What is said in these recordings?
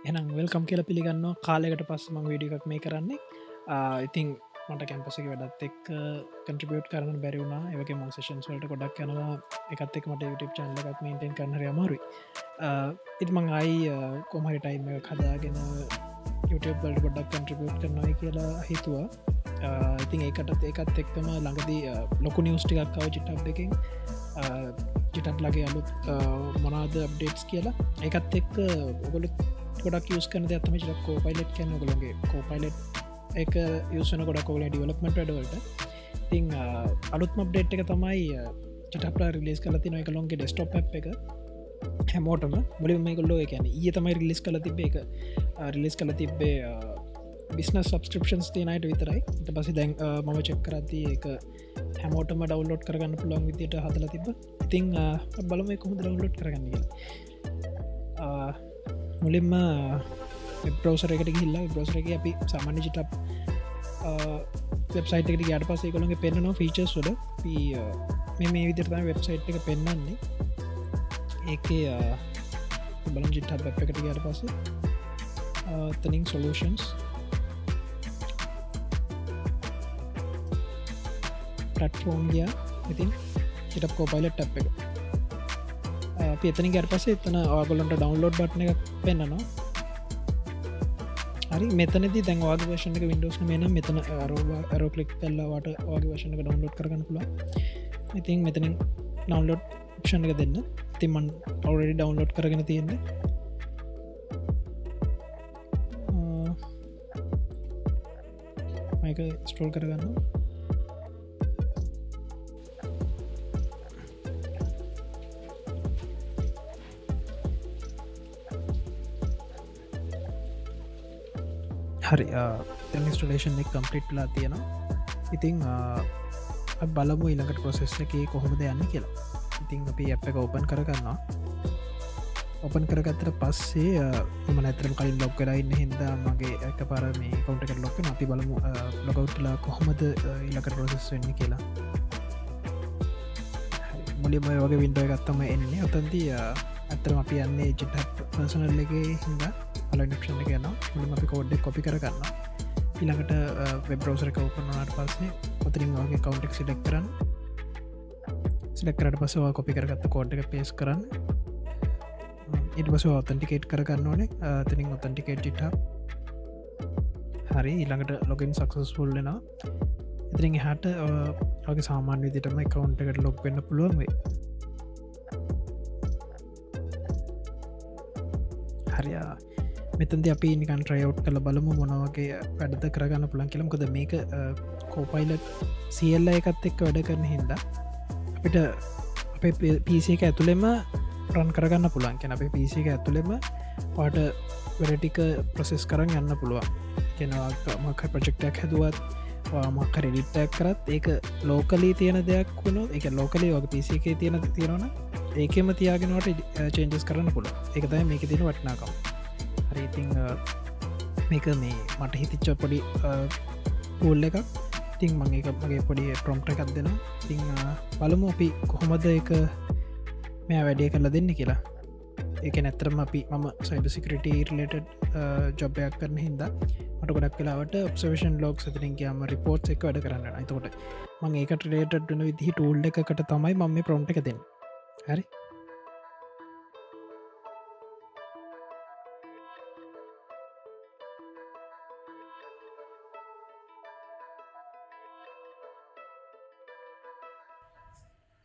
එනම් වෙල්කම් කියල පිළිගන්න කාලෙකට පස්ස මං වීඩිය එකක් මේ කරන්නේ ඉතින් මට කැම්පසක වැඩත් එක් කටිබියට් කරන බැරිවුණ ඒක මසේෂන්ස් වලට ගොඩක් යනවා එකත් එක් මට YouTube චන්ල එකක් මේටෙන් කරනර අමාරුයි ඉති මං අයි කොමහරි ටයිම කදාගෙන YouTube වලට ගොඩක් කටිබියට් කරනයි කියලා හිතුවා ඉතින් ඒකටත් ඒකත් එක්කම ළඟදී ලොකු නිියස්ටිකක් කව චිටප් එකින් චිටප් ලගේ අලුත් මොනාද අප්ඩේට්ස් කියලා ඒකත් එක්ක ඔගොලු ගොඩක් යස් කන ඇතම චිලක් කෝපයිලට් කන්න ගොළගේ කෝපයිලට් එක යසන ගොඩක් කොල ඩිවලක්මට ඩවලට තිං අලුත්ම අප්ඩේට් එක තමයි චිටප්ල රිලිස් කලති නො එක ලොන්ගේ ඩෙස්ටොප් එක හැමෝටම මුලි මේ කොල්ලෝ එකන ඒ තමයි රිලිස් කල තිබේ එක රිලිස් කල තිබ්බේ බිස්න සබස්ක්‍රපෂන්ස් තියනයට විතරයි ට පසි දැන් මම චෙක් කරති එක හැමෝටම ඩවලෝඩ් කරගන්න පුළොන් විදිට හදල තිබ ඉතිං බලම කොම ඩවලෝඩ් කරගන්න මුලින්ම බ්‍රවසර එකට හිල්ලා බ්‍රෝසර එක අපි සාමාන්‍ය චිටප් වෙබ්සයිට එකට ගට පසේ කොළගේ පෙන්න්නනවා ෆීචර්ස් වඩ මේ විදිරතම වෙබ්සයිට් එක පෙන්න්නන්නේ ඒක බලම් ජිට්හත් වෙබ් එකට ගට පසේ තනින් සොලූෂන්ස් පටෆෝම් ගිය ඉතින් චිටප් කෝපයිලට් ටප් එක එතනි ගැට පස එතන ආගොලන්ට ඩවන්ලෝඩ් බට්න එක පෙන්න්නනවා හරි මෙතනති දැන් වාග වශනක විඩෝස් මෙන මෙතන ඇරෝ කලික් කල්ලාවට වගේ වශනක ඩවන්ලෝඩ් කරගන්න පුල ඉතින් මෙතනින් ඩවන්ලෝඩ් ක්ෂණ එක දෙන්න තිමන් අවුඩි ඩවන්ලෝඩ් කරගෙන තියෙන්නේ මක ස්ටෝල් කරගන්න හරි ඉන්ස්ටලේෂන් එක කම්පලිට්ලා තියෙනවා ඉතිං බලමු ඉළඟට ප්‍රොසෙස් එක කොහොමද යන්න කියලා ඉතිං අපි අප එක ඕපන් කරගන්නවා ඔපන් කරගත්තර පස්සේ මම නැතරම් කලින් ලොක් කලා ඉන්න හින්දා මගේ ඇක පර මේ කවුන්ට එක ලොක්ක අපි බලමු ලොකවට්ලා කොහොමද ඉලකට ප්‍රොසෙස් වෙන්න කියලා මුලිම වගේ වින්ඩෝ එකත්තම එන්නේ ඔතන්දී ඇතරම අපි යන්නේ ජිට් පර්සනල් එක හින්දා අලක්ෂණ කියන මුලින් අපි කෝඩ්ඩක් කොපි කරගන්න ඉළඟට වෙබ් බ්‍රවසර එක ඕපනනාට පස්සේ ඔතරින් වගේ කවුන්ටෙක් සිලෙක් කරන්න සිලෙක්කරට පසවා කොපි කරගත්ත කෝඩ් එක පේස් කරන්න ඉට පස ඔතන්ටිකේට් කරගන්න ඕනේ තනින් ඔතන්ටිකේට් ජිට හරි ඉළඟට ලොගින් සක්සස්ෆුල් වෙන ඉතිරින් හට වගේ සාමාන්‍ය විදිටම කවුන්ට එකට ලොක් වෙන්න පුළුවන් වේ හරියා මෙතන්ද අපි නිකන් ට්‍රයවට් කළ බලමු මොනවගේ වැඩද කරගන්න පුළන් කියලම්කොද මේක කෝපයිලට් සියල්ල එකත් එක්ක වැඩ කරන හින්ද අපිට අප පිසි එක ඇතුළෙම රන් කරගන්න පුළන් කැන අප පිසි එක ඇතුළෙම පාට වැඩටික ප්‍රසෙස් කරන්න යන්න පුළුවන් කෙනවාමක ප්‍රජෙක්ටක් හැදුවත් මක්ක රෙඩිට්ටක් කරත් ඒක ලෝකලී තියෙන දෙයක් වුණු එක ලෝකලී වගේ පිසි එක තියෙන තියෙනවන ඒකෙම තියාගෙනවට චේන්ජස් කරන්න පුළුව එකතයි මේක තින වටනාකම් හරිඉතිං මේක මේ මට හිතිච්ච පොඩි පූල් එකක් තිං මගේ එකක් මගේ පොඩි ප්‍රොම්ට එකක් දෙෙන තිං බලමු අපි කොහොමද එක මෙ වැඩේ කරලා දෙන්න කියලා ඒක නැත්තරම අපි මම සයිබ සිකරට රලට ජොබයක් කරන හිද මට ගොඩක් කලාවට ඔබ්සවේෂන් ලෝක් සතරින්ගේම රිපෝට් එක වැඩ කරන්න අයිතකොට මං ඒකට රේටඩ් වන විදිහි ටූල්ඩ එකට තමයි මම ප්‍රොම්ට එක දෙන්න හරි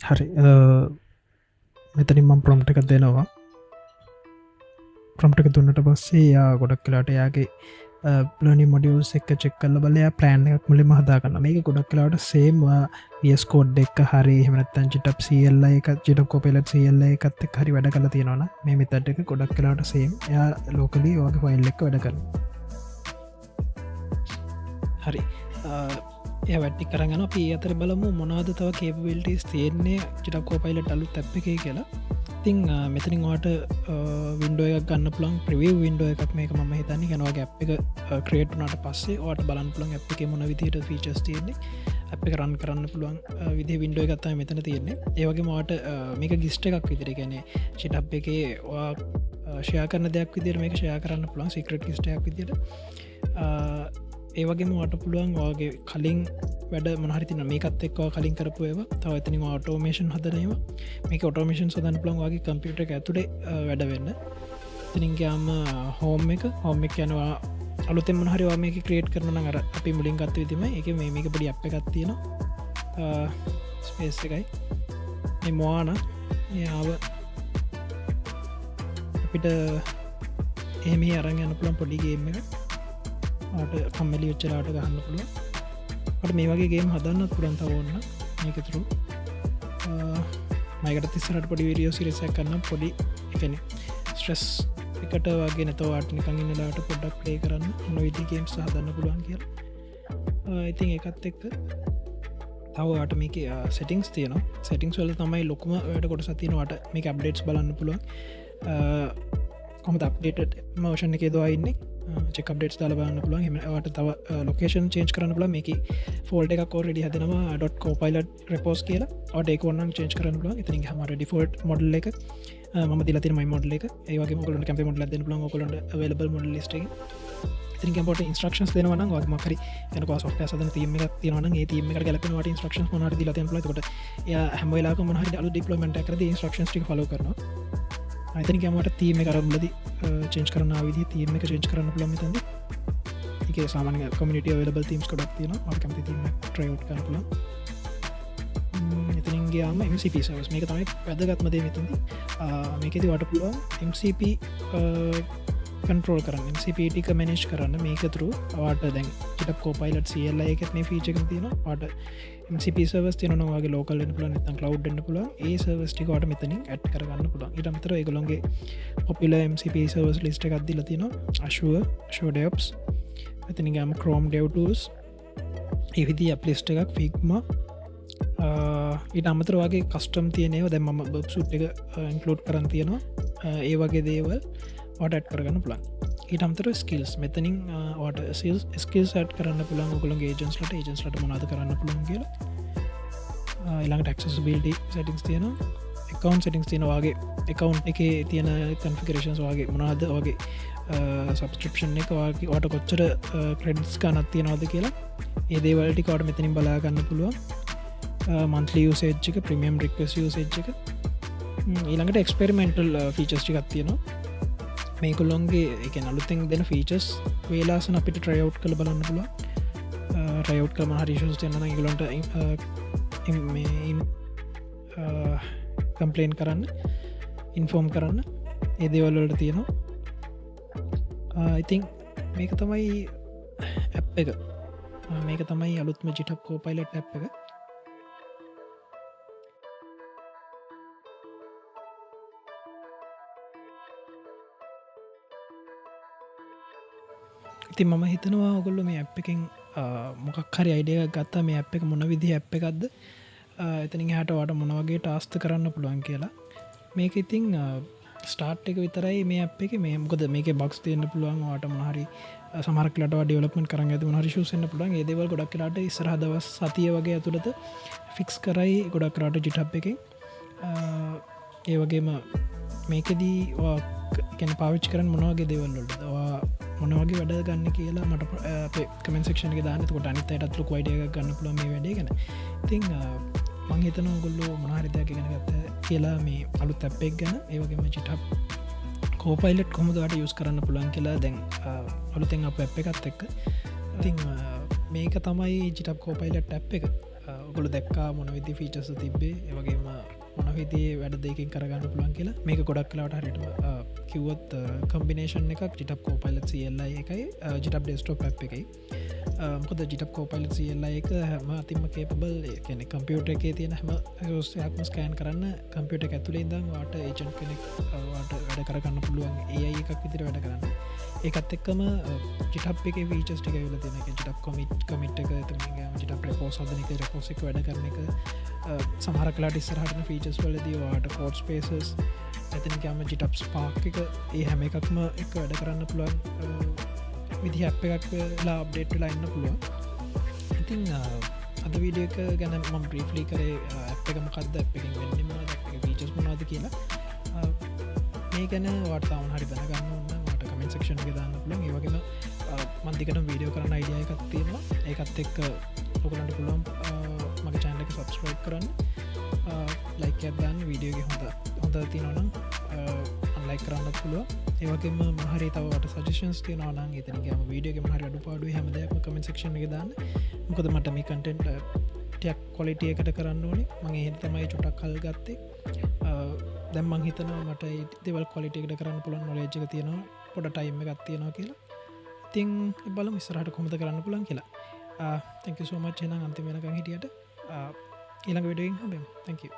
හරි මෙතනින් මම් ප්‍රොම්ට එකක් දෙනවා ප්‍රම්ට එක දුන්නට පස්සේ යා ගොඩක් කලාට යාගේ පලනි මොඩියස් එක චෙක් කල්ල බලයා ප්ලෑන් එකක් මුලින් මහදාගන්න මේක ගොඩක් කලාට සේම් වියස්කෝඩ් එක් හරි හමනත්තන් චිටප් සියල්ල එක චිට කොපෙලට සියල්ල එකත් එක් හරි වැඩ කල තියෙනවන මේ මෙතට එක ගොඩක් කලාට සේම් යා ලෝකලී වගේ ෆයිල් එක වැඩ කරන හරි එය වැට්ටි කරගන අප අතර බලමු මොනාද තව කේපවිල්ටස් තියෙන්නේ චිටක් කෝපයිලට අලු තැප් එක කියලා ඉතිං මෙතනින් වාට වින්ඩෝ එකක් ගන්න පුළන් ප්‍රවී වින්ඩෝ එකක් මේක ම හිතන්නේ ගැනවා ගැප් එක ක්‍රේට්නට පස්සේ වාට බලන් පුළන් අප එක මොන විදිට ෆීචස් තියෙන්නේ අප එක රන් කරන්න පුළුවන් විදි වින්ඩෝ එකත්තයි මෙතන තියෙන්නේ ඒවගේ මට මේක ගිස්ට එකක් විදිර ගැන චිටප් එක ෂයා කරන දෙයක් විදිර මේක ෂයා කරන්න පුළන් සික්‍රට ස්ටයක් විදිර ඒවගේම වට පුළුවන් වගේ කලින් වැඩ මොහරිතින මේකත් එක්වා කලින් කරපුව තව ඇතිනි ඔටෝමේෂන් හදනවා මේක ඔටෝමේෂන් සදන් පුළන් වගේ කම්පියුට ඇතුළේ වැඩ වෙන්න තිනින්ගේම හෝම් එක හෝම එක යනවා අලුතෙම හරිවා මේක ක්‍රේට් කරන අර අපි මුලින් ගත්ත විතිම එක මේක පඩි අප එකත් තියෙන ස්පේස් එකයි මේ මොවාන ආව අපිට එහෙම අරන් යන පුළන් පොඩිගේම එක ආට කම්මලි වෙච්චලාට ගහන්න පුළුව අට මේ වගේගේම් හදන්න පුරන්ත ඕන්න මේකතුරු මයිකට තිස්සරට පොඩි විඩියෝ සිරිසක් කරන්න පොඩි එකන ස්ට්‍රෙස් එකට වගේ නතවාට නිකං ඉන්නලාට පොඩ්ඩක් ප්ලේ කරන්න මොන විදිගේම් සහදන්න පුළුවන් කියල ඉතින් එකත් එක්ක තවට මේක සෙටිංස් තියන සෙටිංස් වල තමයි ලොකුම වැඩ කොට සතිනවාට මේක අප්ඩේට්ස් බලන්න පුළුවන් කොම අප්ඩේට මෝෂණ එක දවාඉන්නේ චෙක්ප්ඩේට් දාල බලන්න පුළුවන් හමට තව ලොකේෂන් චේන්ජ් කරන්න පුල මේක ෆෝල්ට එක කෝරඩි හදනවා .කෝපයිලට රපෝස් කියලා අට ඒකවන්න චේන්ජ් කරන්න පුල ඉතින් හමට ඩිෆෝල්ට් මොඩල් එක ම දිලති මයි මොඩල එක ඒවගේ මොකලට කැප මොඩල ද පුල කොලට වලබල් මොඩ ලිස්ට ඉතින් පොට ඉන්ස්ට්‍රක්ෂන්ස් දෙනවන මකරි යනක සොට සද තීම තියවන ඒ තීම ගලපනට ඉන්ස්ට්‍රක්ෂන් මොනට දිල ට හැමලාක මහට අලු ඩිපලමට කර ඉන්ස්ට්‍රක්ෂන් ටි ල කරන අතන කමට තීම කරම්ලද චේන්ච් කරන විදි තීම එක චේන්ච් කරන්න පුළම තද එක සාමාන කමිට වලබල් තීම්ස් කොඩක් තියන කැමති තීම ට්‍රයෝට් කරපුල එතනගේම MCP සවස් මේක තමයි වැදගත්මදේ මෙතද මේකෙති වට පුළුවන් MCP කන්ටරෝල් කරන්න MCPටික මැනේජ් කරන්න මේකතුරු වාට දැන් චිට කෝපයිලට සියල්ල එකත් මේ ෆීචක තියෙන පාට MCP සවස් තියනවාගේ ලෝකල් පුල ත කලව් න්න පුල ඒ සවස්ටිකට මෙතනින් ඇට් කරගන්න පුළ ඉටමතර එකගොළොන්ගේ පොපිල MCP සවස් ලිස්ට එකක් දිල තින අශුව ෂෝඩයප්ස් ඇතිනිගම කරෝම් ඩවටස් එවිදි අප්ලිස්ට එකක් ෆික්ම ඊට අමතර වගේ කස්ටම් තියනව දැම බබ් සුට් එක ඉන්කලෝඩ් කරන් තියෙනවා ඒ වගේ දේවල් වට ඇට් කරගන්න පුළන් ඊට අමතර ස්කිල්ස් මෙතනින් වට සිල් ස්කිල් සට් කරන්න පුළන් ගොලගේ ජන්ස්ලට ඒජන්ස්ලට මොනාද කරන්න පුළන් කියලා ඉළඟට ක්සබිල්ඩ සටින්ස් තියෙන එකකවන්් සටින්ස් තියෙනවාගේ එකකවන්් එක තියෙන කන්ෆිකරේෂන්ස් වගේ මොනාද වගේ සබස්ක්‍රපෂන් එක වගේ වට කොච්චර ක්‍රඩස් කනත් තියෙනවාද කියලා ඒදේවලටි කවට මෙතනින් බලාගන්න පුළුවන් මන්ලි යසේච්ක ප්‍රමියම් රික්වස් යසේච්ක ඊළඟට එක්ස්පෙරිමෙන්ටල් ෆීචස්ටිකත් තියෙනවා මේකොල්ලොන්ගේ එක අලුතෙන් දෙන ෆීචස් වේලාසන අපිට ට්‍රයව් කළ බලන්න පුල රයව් කම හරිශස් යන්න ගලන්ට කම්පලේන් කරන්න ඉන්ෆෝර්ම් කරන්න ඒදේවල්වලට තියෙනවා ඉතිං මේක තමයි ඇප් එක මේක තමයි අලුත්ම ජිටප් කෝපයිලට් ඇප් එක ඉතින් මම හිතනවා ඔගොල්ල මේ ඇප් එකෙන් මොකක් හරි අයිඩිය ගත්තා මේ ඇප් එක මොන විදි ඇප් එකක්ද එතනින් හට වට මොනවගේ ටාස්ත කරන්න පුළුවන් කියලා මේක ඉතිං ස්ටාර්ට් එක විතරයි මේ අප් එක මේ මොකද මේක බක්ස් තියන්න පුළුවන් වාට මොහරි සමහරක්ලට ඩියවලප්මන් කරන්න ඇති මොහරි ශූසන්න පුළුවන් ඒදවල් ගොඩක් කියලාට ඉස්සර දවස් සතිය වගේ ඇතුළත ෆික්ස් කරයි ගොඩක් කරට ජිටප් එක ඒ වගේම මේකදී කැන පාවිච් කරන මොනවගේ දෙවල්ලොට මොනවගේ වැඩ ගන්න කියලා මට කමෙන්සක්ෂන දාන කොට අනිත අත්ලු වයිඩිය ගන්න පුළ මේ වැඩේ ගැන ඉතිං මං හිතන ගොල්ලෝ මොනහරිදයක් ගෙන ගත්ත කියලා මේ අලුත් ඇප්පෙක් ගැන ඒවගේම චිටප් කෝපයිලට් කොමදට යස් කරන්න පුළන් කියලා දැන් අලුතෙන් අප ඇප් එකත් එක්ක ඉතිං මේක තමයි ජිටප් කෝපයිලට් ඇප් එක ඔගොල දැක්කා මොනවිදි ෆීචස තිබ්බේ ඒවගේම මොනවිදේ වැඩ දෙකින් කරගන්න පුළන් කියලා මේක ගොඩක් කලාට හරිට කිව්වත් කම්බිනේෂන් එකක් ජිටප් කෝපයිලත් සිල්ල එකයි ජිටප් ඩෙස්ටෝප් ඇ් එකයි මොකද ජිටප් කෝපයිලත් සිල්ල එක හැම අතිම කේපබල් කියන කම්පියුට එකේ තියෙන හැම යක්ම ස්කෑන් කරන්න කම්පියට ඇතුලේ දම් වාට ඒජන් කෙනෙක් වාට වැඩ කරගන්න පුළුවන් ඒ එකක් විදිර වැඩ කරන්න ඒකත් එක්කම ජිටප් එක වීචස් ටික වෙල තියෙන ජිටප් කමිට් එක ජිටප් රපෝස් හදනක රපෝසික් වැඩ කරන එක සමහරකලාට ඉස්සරහටන ෆීචස් වලදී වාට කෝඩ් ස්පේසස් ඇතිනකම ජිටප් ස්පාක් එක ඒ හැම එකක්ම එක වැඩ කරන්න පුළුවන් විදි හැප් එකක් ලා අප්ඩේට් වෙලා ඉන්න පුළුවන් ඉතිං අද වීඩිය එක ගැන ම බ්‍රීෆ්ලි කරේ ඇ් එක මොකක්ද එකින් වෙන්නම ෆීචස් මොනාද කියලා මේ ගැන වාර්තාවන් හරි දැනගන්න ඔන්න වාට කමෙන්ට් සෙක්ෂන් එක දාන්න පුළුවන්. ඒ වගේම මන්දිකට වීඩියෝ කරන්න අයිඩියා එකක් තියෙනවා. ඒකත් එක්ක ඔයගලන්ට පුළුවන් මගේ channel එක subscribe කරන්න. like එකක් දාන්න වීඩියෝ එක හොඳ තියෙනවා නම් like කරන්නත් පුළුවන්. ඒ වගේම මම හරි තව වට suggestions තියෙනවා නම් එතන ගියාම වීඩියෝ එකෙම හරි අඩුපාඩු හැම දෙයක්ම comment section එකේ දාන්න. මොකද මට මේ content ටිකක් quality එකට කරන්න ඕනේ. මම ඒ තමයි චුට්ටක් කල් ගත්තේ. දැන් මං හිතනවා මට ඒ දේවල් quality එකට කරන්න පුළුවන් knowledge එක තියෙනවා. පොඩ time එකක් තියෙනවා කියලා. ඉතින් බලමු ඉස්සරහට කොහොමද කරන්න පුළුවන් කියලා. thank you so much එහෙනම් අන්තිම වෙනකන් හිටියට ඊළඟ වීඩියෝ එකකින් හම්බෙමු. thank you